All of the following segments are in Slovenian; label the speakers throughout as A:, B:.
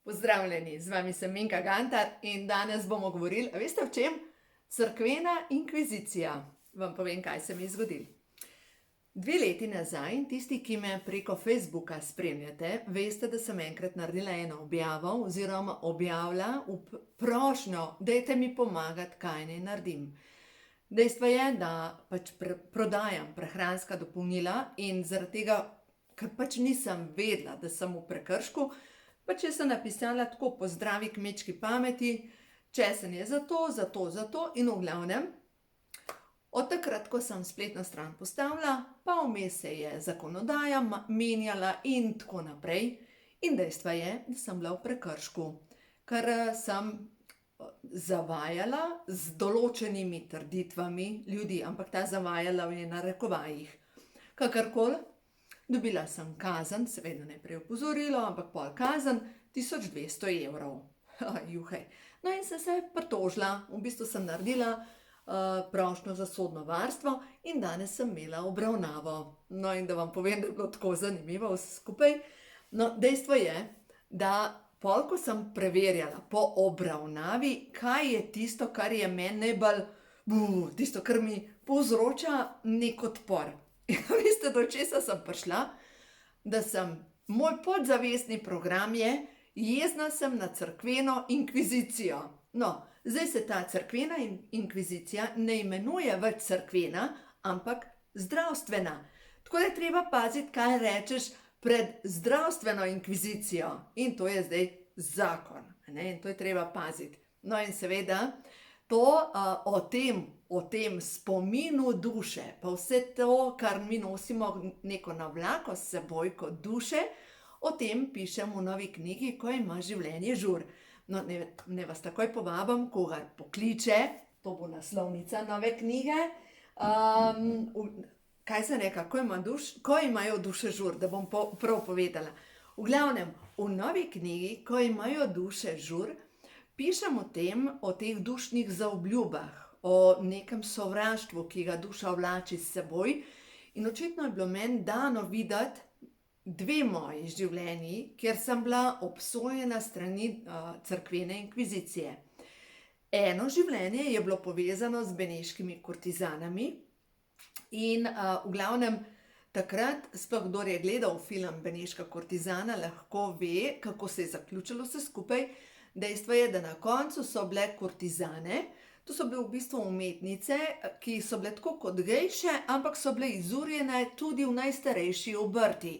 A: Pozdravljeni, z vami sem Minka Gantar in danes bomo govorili, a veste o čem? Cerkvena inkvizicija. Vam povem, kaj se mi je zgodilo. 2 leti nazaj, in tisti, ki me preko Facebooka spremljate, veste, da sem enkrat naredila eno objavo oziroma objavila prošnjo, dajte mi pomagati, kaj naj naredim. Dejstvo je, da pač prodajam prehranska dopolnila in zaradi tega, ker pač nisem vedela, da sem v prekršku, pač jaz sem napisala tako po zdravi kmečki pameti, česen je zato in v glavnem, od takrat, ko sem spletno stran postavila, pa vmes se je zakonodaja menjala in tako naprej. In dejstvo je, da sem bila v prekršku, ker sem zavajala z določenimi trditvami ljudi, ampak ta zavajala je na narekovajih. Kakorkoli, dobila sem kazen, seveda najprej opozorilo, ampak pol kazen 1200 evrov. Juhej. No in sem se pritožila, v bistvu sem naredila prošnjo za sodno varstvo in danes sem imela obravnavo. No in da vam povem, da je bilo tako zanimivo vse skupaj. No, dejstvo je, da pol, ko sem preverjala po obravnavi, kaj je tisto, kar je meni najbolj, tisto, kar mi povzroča nek odpor. In veste, do česa sem prišla? Da moj podzavestni program je, jezna sem na cerkveno inkvizicijo. No, zdaj se ta cerkvena inkvizicija ne imenuje več cerkvena, ampak zdravstvena. Tako da je treba paziti, kaj rečeš pred zdravstveno inkvizicijo. In to je zdaj zakon. In to je treba paziti. No in seveda, to o tem spominu duše, pa vse to, kar mi nosimo neko navlako s seboj kot duše, o tem pišem v novi knjigi, Ko ima življenje žur. No, ne vas takoj povabim, koga pokliče, to bo naslovnica nove knjige. Kaj sem rekla, ko imajo duše žur, da bom prav povedala. V glavnem, v novi knjigi, Ko imajo duše žur, pišem o teh dušnih zaobljubah, o nekem sovraštvu, ki ga duša vlači s seboj. In očitno je bilo meni dano videti 2 moji življenji, kjer sem bila obsojena strani cerkvene inkvizicije. Eno življenje je bilo povezano z beneškimi kurtizanami in v glavnem takrat, sploh kdor je gledal film Beneška kurtizana, lahko ve, kako se je zaključilo vse skupaj. Dejstvo je, da na koncu so bile kurtizane, to so bile v bistvu umetnice, ki so bile tako kot gejše, ampak so bile izurjene tudi v najstarejši obrti.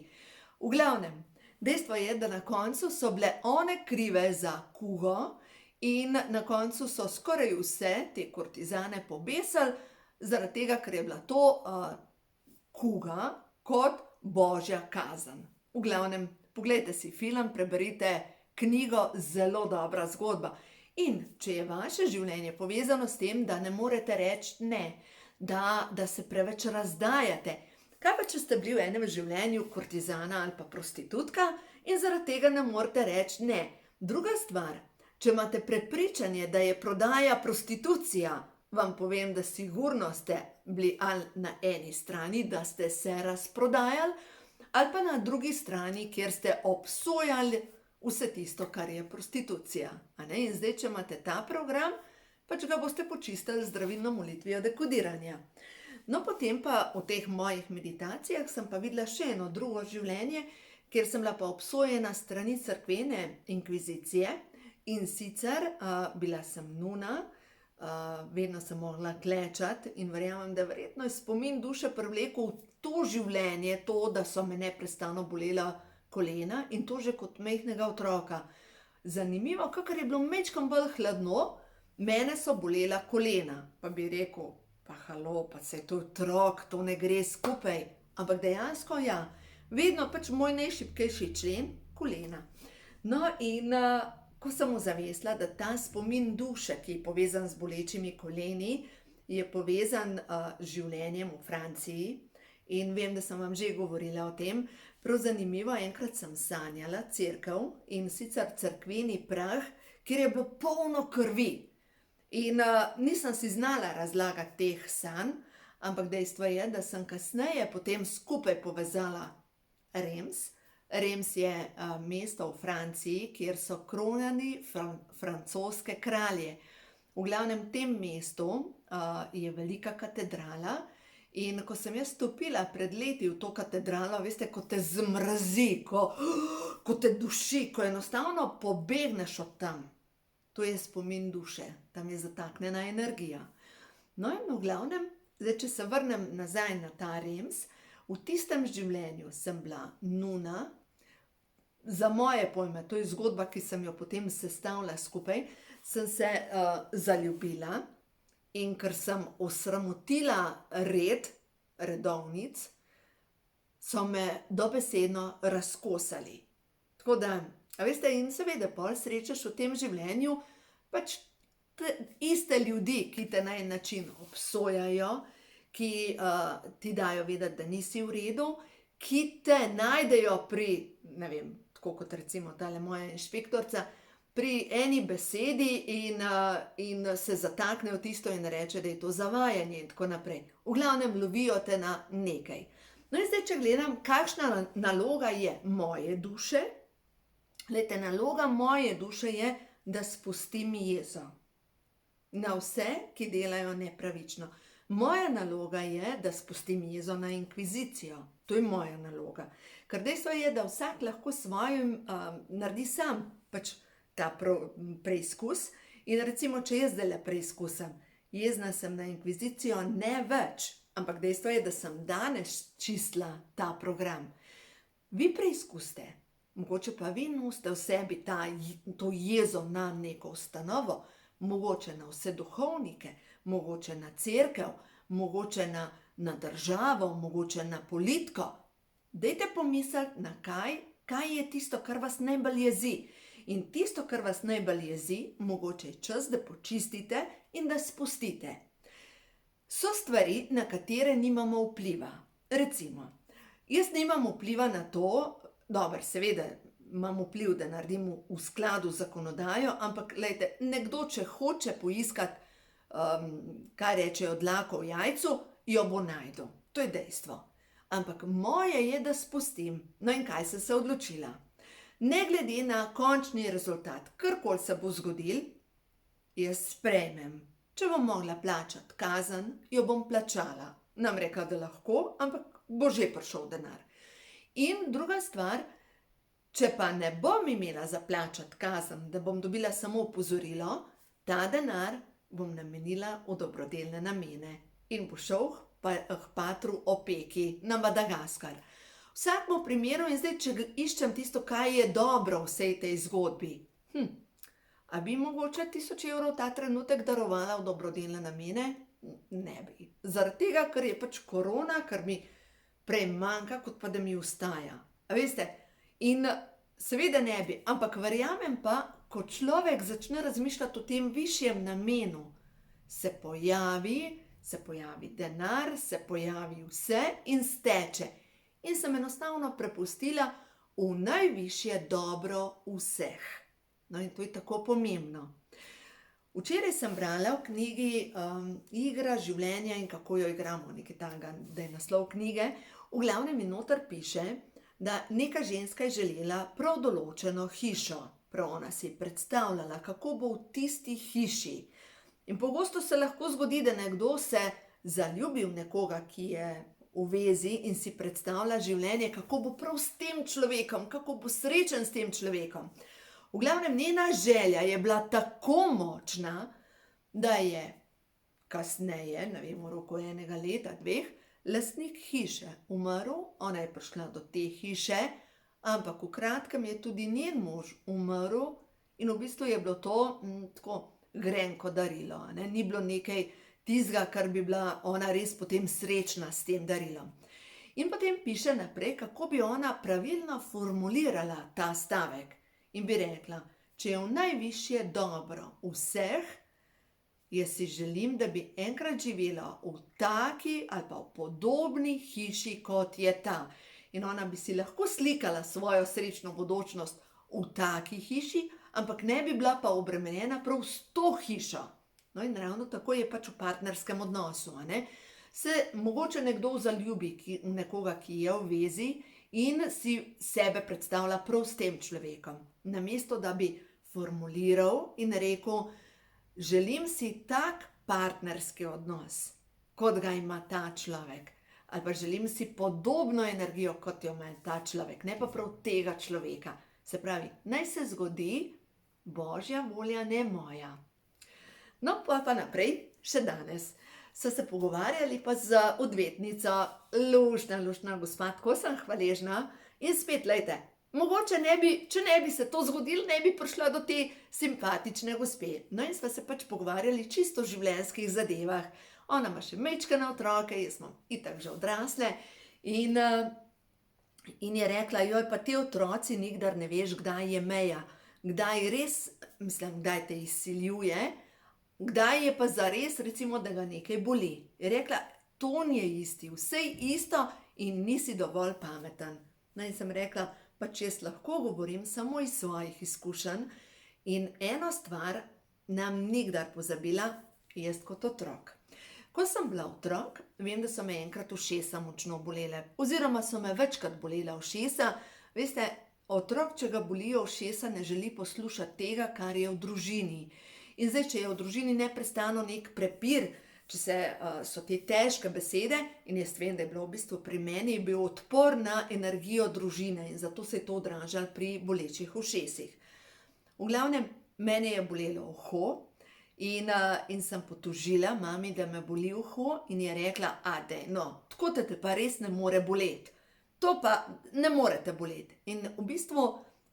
A: V glavnem, dejstvo je, da na koncu so bile one krive za kugo in na koncu so skoraj vse te kurtizane pobesili, zaradi tega, ker je bila to kuga kot božja kazen. V glavnem, poglejte si film, preberite knjigo, zelo dobra zgodba. In če je vaše življenje povezano s tem, da ne morete reči ne, da se preveč razdajate, kaj pa, če ste bili v enem življenju kurtizana ali pa prostitutka in zaradi tega ne morete reči ne. Druga stvar, če imate prepričanje, da je prodaja prostitucija, vam povem, da sigurno ste bili ali na eni strani, da ste se razprodajali, ali pa na drugi strani, kjer ste obsojali vse tisto, kar je prostitucija. In zdaj, če imate ta program, pač ga boste počistili z zdravilno molitvijo dekodiranja. No, potem pa v teh mojih meditacijah sem pa videla še eno drugo življenje, kjer sem bila pa obsojena strani cerkvene inkvizicije in sicer bila sem nuna, vedno sem mogla klečati in verjamem, da verjetno je spomin duše privlekel v to življenje, to, da so me neprestano bolela kolena in to že kot majhnega otroka. Zanimivo, kakor je bilo majčkeno bolj hladno, mene so bolela kolena, pa bi rekel, pa halo, pa saj to otrok, to ne gre skupaj. Ampak dejansko ja, vedno pač moj najšibkejši člen, kolena. No in ko sem ozavestila, da ta spomin duše, ki je povezan z bolečimi koleni, je povezan z življenjem v Franciji in vem, da sem vam že govorila o tem, prav zanimivo, enkrat sem sanjala cerkev in sicer cerkveni prah, kjer je bilo polno krvi. In nisem si znala razlagati teh sanj, ampak dejstvo je, da sem kasneje potem skupaj povezala Rems, Reims je mesto v Franciji, kjer so kronani francoske kralje. V glavnem tem mestu je velika katedrala in ko sem jaz stopila pred leti v to katedralo, veste, ko te zmrazi, ko te duši, ko enostavno pobegneš od tam. To je spomin duše, tam je zataknjena energija. No in v glavnem, zdaj, če se vrnem nazaj na ta Reims, v tistem življenju sem bila nuna, za moje pojme, to je zgodba, ki sem jo potem sestavila skupaj, sem se zaljubila in ker sem osramotila redovnic, so me dobesedno razkosali. Tako da, a veste, in seveda pol srečaš v tem življenju pač iste ljudi, ki te na en način obsojajo, ki ti dajo vedeti, da nisi v redu, ki te najdejo pri, ne vem, tako kot recimo tale moja inšpektorica, pri eni besedi in se zatakne v tisto in reče, da je to zavajanje in tako naprej. V glavnem lovijo te na nekaj. No in zdaj, če gledam, kakšna naloga je moje duše, glejte, naloga moje duše je, da spustim jezo na vse, ki delajo nepravično. Moja naloga je, da spustim jezo na inkvizicijo. To je moja naloga. Ker dejstvo je, da vsak lahko svojim naredi sam pač ta preizkus. In recimo, če jaz zdajle preizkusim, jezna sem na inkvizicijo, ne več, ampak dejstvo je, da sem danes čistila ta program. Vi preizkuste, mogoče pa vi nosite v sebi to jezo na neko ustanovo, mogoče na vse duhovnike, mogoče na cerkev, mogoče na državo, mogoče na politiko. Dajte pomisliti, na kaj je tisto, kar vas najbolj jezi. In tisto, kar vas najbolj jezi, mogoče je čas, da počistite in da spustite. So stvari, na katere nimamo vpliva. Recimo, jaz nimam vpliva na to, dobro, seveda imam vpliv, da naredim v skladu z zakonodajo, ampak glejte, nekdo, če hoče poiskati, kaj rečejo, dlako v jajcu, jo bo našel. To je dejstvo. Ampak moje je, da spustim. No in kaj sem se odločila? Ne glede na končni rezultat, karkoli se bo zgodil, jaz sprejmem. Če bom mogla plačati kazen, jo bom plačala. Nam rekla, da lahko, ampak bo že prišel denar. In druga stvar, če pa ne bom imela za plačati kazen, da bom dobila samo opozorilo, ta denar bom namenila v dobrodelne namene in bo šel k patru Opeki na Madagaskar. V vsakem primeru, in zdaj, če iščem tisto, kaj je dobro v vsej tej zgodbi, a bi mogoče 1000 evrov ta trenutek darovala v dobrodelne namene? Ne bi. Zaradi tega, ker je pač korona, ker mi prej manjka, kot pa da mi ostaja. A veste, in seveda ne bi, ampak verjamem pa, ko človek začne razmišljati o tem višjem namenu, se pojavi denar, se pojavi vse in steče. In sem enostavno prepustila v najvišje dobro vseh. No in to je tako pomembno. Včeraj sem brala v knjigi Igra življenja in kako jo igramo, nekaj takega, da je naslov knjige. V glavnem in noter piše, da neka ženska je želela prav določeno hišo. Prav ona si je predstavljala, kako bo v tisti hiši. In pogosto se lahko zgodi, da nekdo se zaljubi v nekoga, ki je v vezi in si predstavlja življenje, kako bo prav s tem človekom, kako bo srečen s tem človekom. V glavnem, njena želja je bila tako močna, da je kasneje, ne vem, v roku 1 leta, 2, lastnik hiše umrl, ona je prišla do te hiše, ampak v kratkem je tudi njen mož umrl in v bistvu je bilo to tako grenko darilo. Ni bilo nekaj tistega, kar bi bila ona res potem srečna s tem darilom. In potem piše naprej, kako bi ona pravilno formulirala ta stavek. In bi rekla, če je v najvišje dobro vseh, jaz si želim, da bi enkrat živela v taki ali pa v podobni hiši, kot je ta. In ona bi si lahko slikala svojo srečno bodočnost v taki hiši, ampak ne bi bila pa obremenjena prav s to hišo. No in ravno tako je pač v partnerskem odnosu. Se mogoče nekdo zaljubi v nekoga, ki je v vezi in si sebe predstavlja prav s tem človekom. Namesto, da bi formuliral in rekel, želim si tak partnerski odnos, kot ga ima ta človek. Ali pa želim si podobno energijo, kot jo ima ta človek, ne pa prav tega človeka. Se pravi, naj se zgodi Božja volja, ne moja. No, pa naprej, še danes. So se pogovarjali pa z odvetnico, luštna gospa, tako sem hvaležna. In spet, lejte, mogoče če ne bi se to zgodilo, ne bi prišla do te simpatične gospe. No in sva se pač pogovarjali čisto o življenjskih zadevah. Ona ima še majčkene otroke, jaz imam itak že odrasle. In je rekla, joj, pa ti otroci nikdar ne veš, kdaj je meja. Kdaj kdaj te izsiljuje, kdaj je pa zares, recimo, da ga nekaj boli. Je rekla, ton je isti, vse isto in nisi dovolj pameten. No in sem rekla, pač jaz lahko govorim samo iz svojih izkušenj in eno stvar nam nikdar pozabila, jaz kot otrok. Ko sem bila otrok, vem, da so me enkrat ušesa močno bolele, oziroma so me večkrat bolela ušesa. Veste, otrok, če ga bolijo ušesa, ne želi poslušati tega, kar je v družini. In zdaj, če je v družini neprestano nek prepir, če so te težke besede, in jaz vem, da je bilo v bistvu pri meni, je bil odpor na energijo družine in zato se je to odražalo pri bolečih ušesih. V glavnem, mene je bolelo uho. In sem potožila mami, da me boli uho in je rekla, daj, no, tako te pa res ne more boleti. To pa ne more te boleti. In v bistvu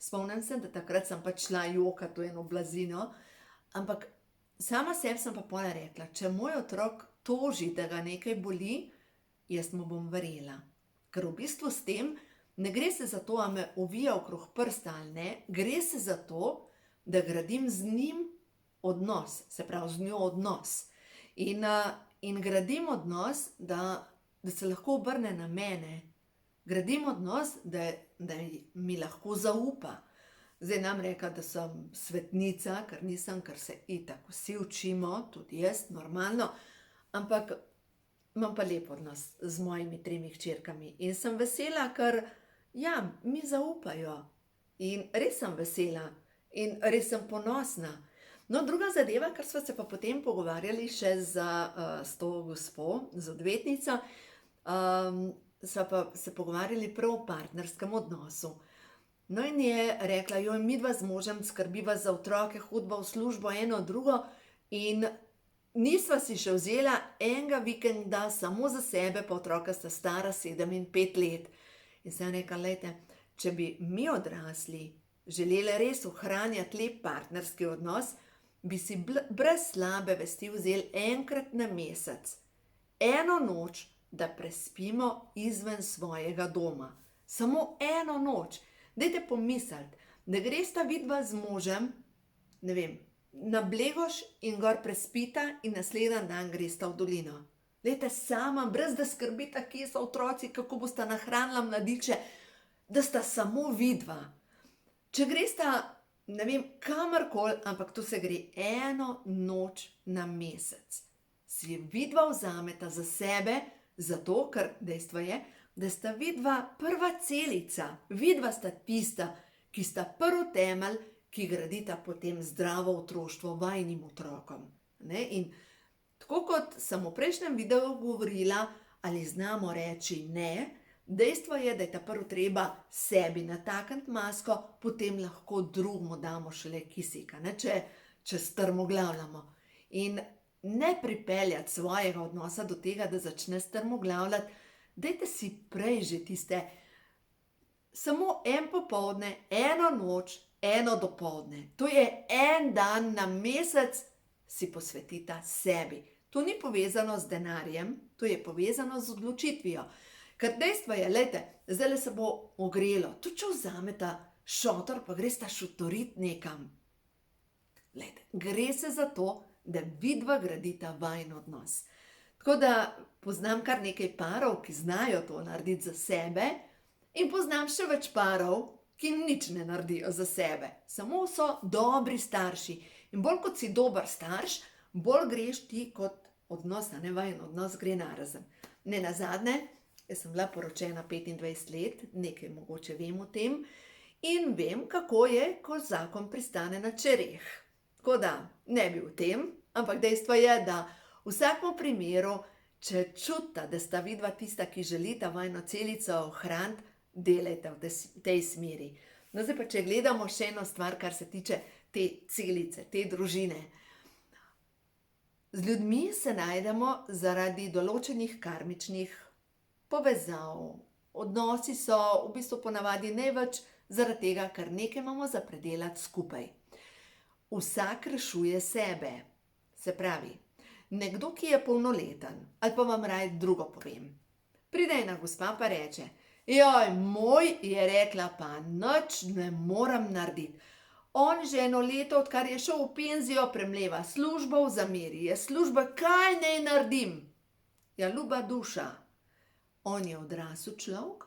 A: spomnim se, da takrat sem pa šla jokati v eno blazino, ampak sama sebi sem pa potem rekla, če moj otrok toži, da ga nekaj boli, jaz mu bom verjela. Ker v bistvu s tem ne gre se za to, a me ovija okrog prsta ali ne, gre se za to, da gradim z njim odnos, se pravi z njo odnos. In gradim odnos, da se lahko obrne na mene. Gradim odnos, da mi lahko zaupa. Zdaj nam reka, da sem svetnica, ker nisem, ker se itak vsi učimo, tudi jaz, normalno, ampak imam pa lep odnos z mojimi 3 hčerkami. In sem vesela, ker ja, mi zaupajo. In res sem vesela in res sem ponosna. No, druga zadeva, kar sva se pa potem pogovarjali še s to gospo, z odvetnico, sva pa se pogovarjali prav o partnerskem odnosu. No in je rekla, joj, midva z možem skrbiva za otroke, hodba v službo, eno drugo in nisva si še vzela enega vikenda samo za sebe, pa otroka sta stara 7 in 5 let. In sem rekla, lejte, če bi mi odrasli želeli res ohranjati lep partnerski odnos, bi si brez slabe vesti vzeli enkrat na mesec, eno noč, da prespimo izven svojega doma. Samo eno noč. Dajte pomisliti, da gresta vidva z možem, ne vem, na Blegoš in gor prespita in naslednji dan gresta v dolino. Dajte sama, brez da skrbita, kje so otroci, kako bosta nahranila mladiče, da sta samo vidva. Če gresta, ne vem, kamorkoli, ampak to se gre eno noč na mesec. Si vidva vzameta za sebe, zato, ker dejstvo je, da sta vidva prva celica. Vidva sta tista, ki sta prvi temelj, ki gradita potem zdravo otroštvo vajinim otrokom. In tako kot sem v prejšnjem videu govorila, ali znamo reči ne, dejstvo je, da je ta prvo treba sebi natakniti masko, potem lahko drugemu damo šele kisika, če strmoglavljamo. In ne pripeljati svojega odnosa do tega, da začne strmoglavljati, dajte si prej že tiste samo en popoldne, eno noč, eno dopoldne. To je en dan na mesec, si posvetita sebi. To ni povezano z denarjem, to je povezano z odločitvijo. Ker dejstvo je, lejte, zdaj se bo ogrelo, tudi če vzameta šotor, pa gresta šotorit nekam. Lejte, gre se za to, da vidva gradita vajin odnos. Tako da poznam kar nekaj parov, ki znajo to narediti za sebe, in poznam še več parov, ki nič ne naredijo za sebe. Samo so dobri starši. In bolj kot si dober starš, bolj greš ti kot odnos, a ne vajin odnos gre narazen. Nenazadnje, Jaz sem bila poročena 25 let, nekaj mogoče vem o tem in vem, kako je, ko zakon pristane na čereh. Tako da, ne bi o tem, ampak dejstvo je, da v vsakem primeru, če čuta, da sta vidva tista, ki želita vajno celico ohraniti, delajte v tej smeri. No, zdaj pa, če gledamo še eno stvar, kar se tiče te celice, te družine. Z ljudmi se najdemo zaradi določenih karmičnih povezav. Odnosi so v bistvu ponavadi največ zaradi tega, ker nekaj imamo za predelati skupaj. Vsak rešuje sebe. Se pravi, nekdo, ki je polnoleten, ali pa vam raje drugo povem. Pride ena gospa pa reče, joj, moj je rekla, pa nič ne moram narediti. On že 1 leto, odkar je šel v penzijo, premleva službo v zameri. Je služba, kaj naj naredim? Ja, ljuba duša, on je odrasel človek,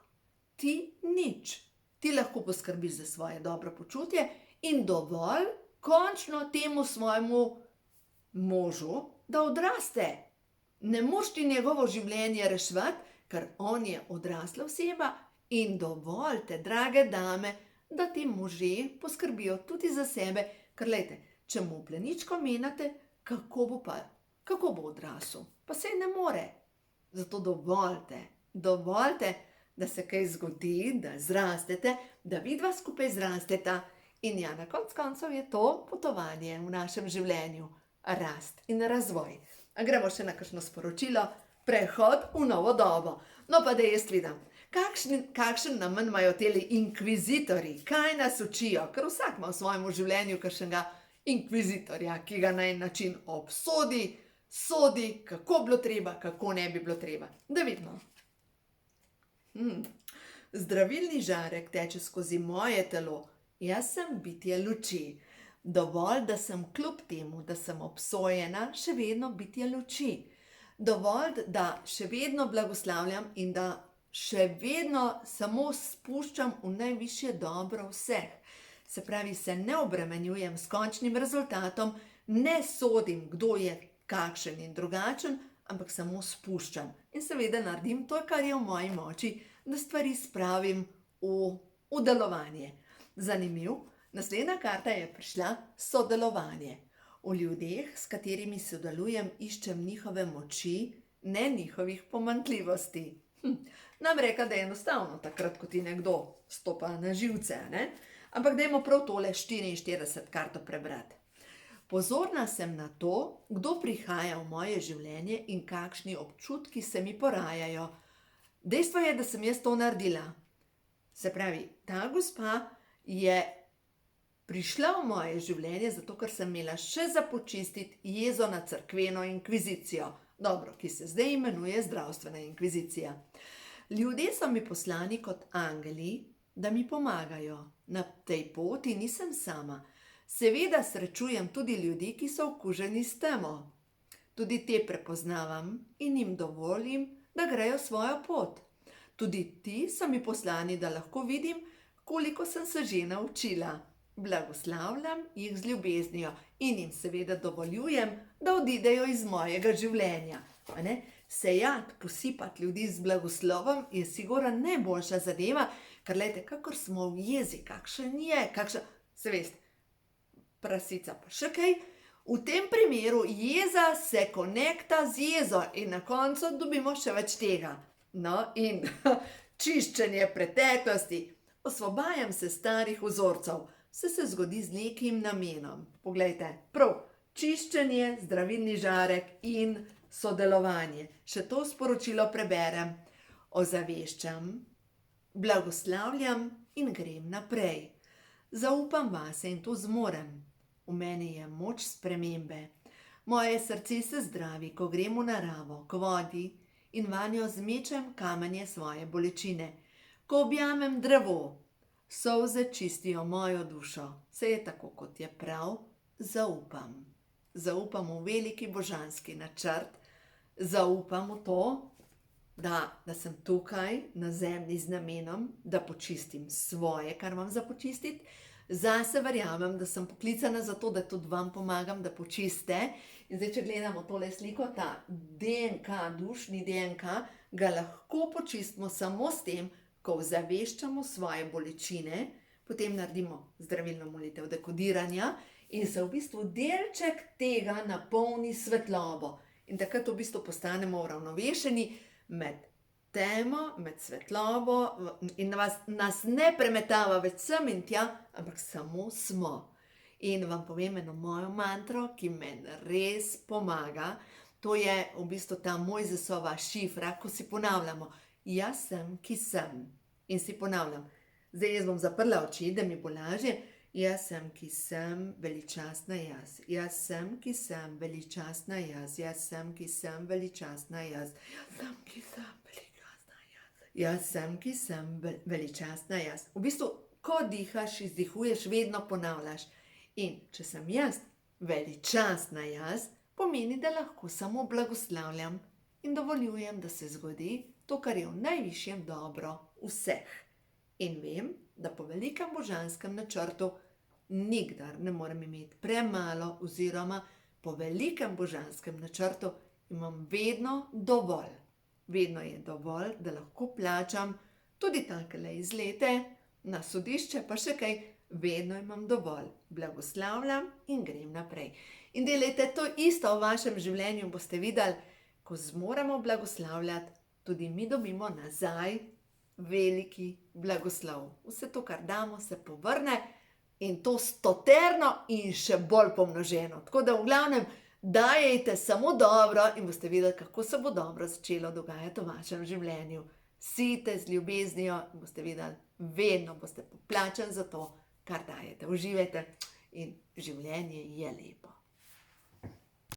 A: ti nič. Ti lahko poskrbiš za svoje dobro počutje in dovolj končno temu svojemu možu, da odraste. Ne moš ti njegovo življenje reševati, ker on je odrasla oseba in dovoljte, drage dame, da ti možje poskrbijo tudi za sebe, ker lejte, če mu pleničko menate, kako bo odrasel? Pa saj ne more. Zato dovoljte, da se kaj zgodi, da zrastete, da vidva skupaj zrasteta in ja, na koncu koncev je to potovanje v našem življenju, rast in razvoj. A gremo še na kakšno sporočilo? Prehod v novo dobo. No pa da jaz vidim, kakšen namen imajo teli inkvizitorji, kaj nas učijo, ker vsak ima v svojem življenju kakšnega inkvizitorja, ki ga na en način obsodi, sodi, kako bilo treba, kako ne bi bilo treba. Da vidimo. Zdravilni žarek teče skozi moje telo, jaz sem bitje luči. Dovolj, da sem kljub temu, da sem obsojena, še vedno bitje luči. Dovolj, da še vedno blagoslavljam in da še vedno samo spuščam v najvišje dobro vseh. Se pravi, se ne obremenjujem s končnim rezultatom, ne sodim, kdo je kakšen in drugačen, ampak samo spuščam. In seveda naredim to, kar je v moji moči, da stvari spravim v delovanje. Zanimiv, naslednja karta je prišla sodelovanje. V ljudeh, s katerimi sodelujem, iščem njihove moči, ne njihovih pomanjkljivosti. Nam reka, da je enostavno, takrat, ko ti nekdo stopa na živce, ne? Ampak dajmo prav tole 44 karto prebrati. Pozorna sem na to, kdo prihaja v moje življenje in kakšni občutki se mi porajajo. Dejstvo je, da sem jaz to naredila. Se pravi, ta gospa je prišla v moje življenje, zato ker sem imela še za počistiti jezo na cerkveno inkvizicijo, dobro, ki se zdaj imenuje zdravstvena inkvizicija. Ljudje so mi poslani kot angeli, da mi pomagajo. Na tej poti nisem sama. Seveda srečujem tudi ljudi, ki so okuženi s temo. Tudi te prepoznavam in jim dovolim, da grejo svojo pot. Tudi ti so mi poslani, da lahko vidim, koliko sem se že naučila. Blagoslavljam jih z ljubeznijo in jim seveda dovoljujem, da odidejo iz mojega življenja. Sejati, posipati ljudi z blagoslovom je sigurno najboljša zadeva, ker lejte, kakor smo v jezi, kakšen je, se veste, prasica pa še kaj. V tem primeru jeza se konekta z jezo in na koncu dobimo še več tega. No in čiščenje preteklosti. Osvobajam se starih vzorcev. Vse se zgodi z nekim namenom. Poglejte, prav, čiščenje, zdravilni žarek in sodelovanje. Še to sporočilo preberem. Ozaveščam, blagoslavljam in grem naprej. Zaupam vase in to zmorem. V meni je moč spremembe. Moje srce se zdravi, ko grem v naravo, k vodi in vanjo zmečem kamenje svoje bolečine. Ko objamem drevo, solze čistijo mojo dušo. Vse je tako, kot je prav, zaupam. Zaupam v veliki božanski načrt, zaupam v to, da sem tukaj na zemlji z namenom, da počistim svoje, kar imam za počistiti. Zase verjamem, da sem poklicana za to, da tudi vam pomagam, da počiste. In zdaj, če gledamo tole sliko, ta DNK, dušni DNK, ga lahko počistimo samo s tem, ko ozaveščamo svoje bolečine, potem naredimo zdravilno molitev dekodiranja in se v bistvu delček tega napolni svetlobo. In takrat v bistvu postanemo uravnovešeni med temo, med svetlobo in nas ne premetava več sem in tja, ampak samo smo. In vam povem eno mojo mantro, ki meni res pomaga. To je v bistvu ta Mojzesova šifra, ko si ponavljamo, jaz sem, ki sem. In si ponavljam, zdaj jaz bom zaprla oči, da mi bo lažje. Jaz sem, ki sem, veličastna jaz. Jaz sem, ki sem, veličastna jaz. Jaz sem, ki sem, veličastna jaz. Jaz sem, ki sem, veličastna jaz. Jaz sem, ki sem, veličastna jaz. V bistvu, ko dihaš, izdihuješ, vedno ponavljaš. In če sem jaz, veličastna jaz, pomeni, da lahko samo blagoslavljam in dovoljujem, da se zgodi to, kar je v najvišjem dobro vseh. In vem, da po velikem božanskem načrtu nikdar ne morem imeti premalo oziroma po velikem božanskem načrtu imam vedno dovolj. Vedno je dovolj, da lahko plačam tudi takele izlete, na sodišče pa še kaj, vedno imam dovolj. Blagoslavljam in grem naprej. In delajte to isto v vašem življenju, boste videli, ko zmoremo blagoslavljati, tudi mi dobimo nazaj veliki blagoslov. Vse to, kar damo, se povrne in to stoterno in še bolj pomnoženo. Tako da v glavnem dajejte samo dobro in boste videli, kako se bo dobro začelo dogajati v vašem življenju. Sijte z ljubeznijo in boste videli, vedno boste poplačani za to, kar dajete. Uživajte in življenje je lepo.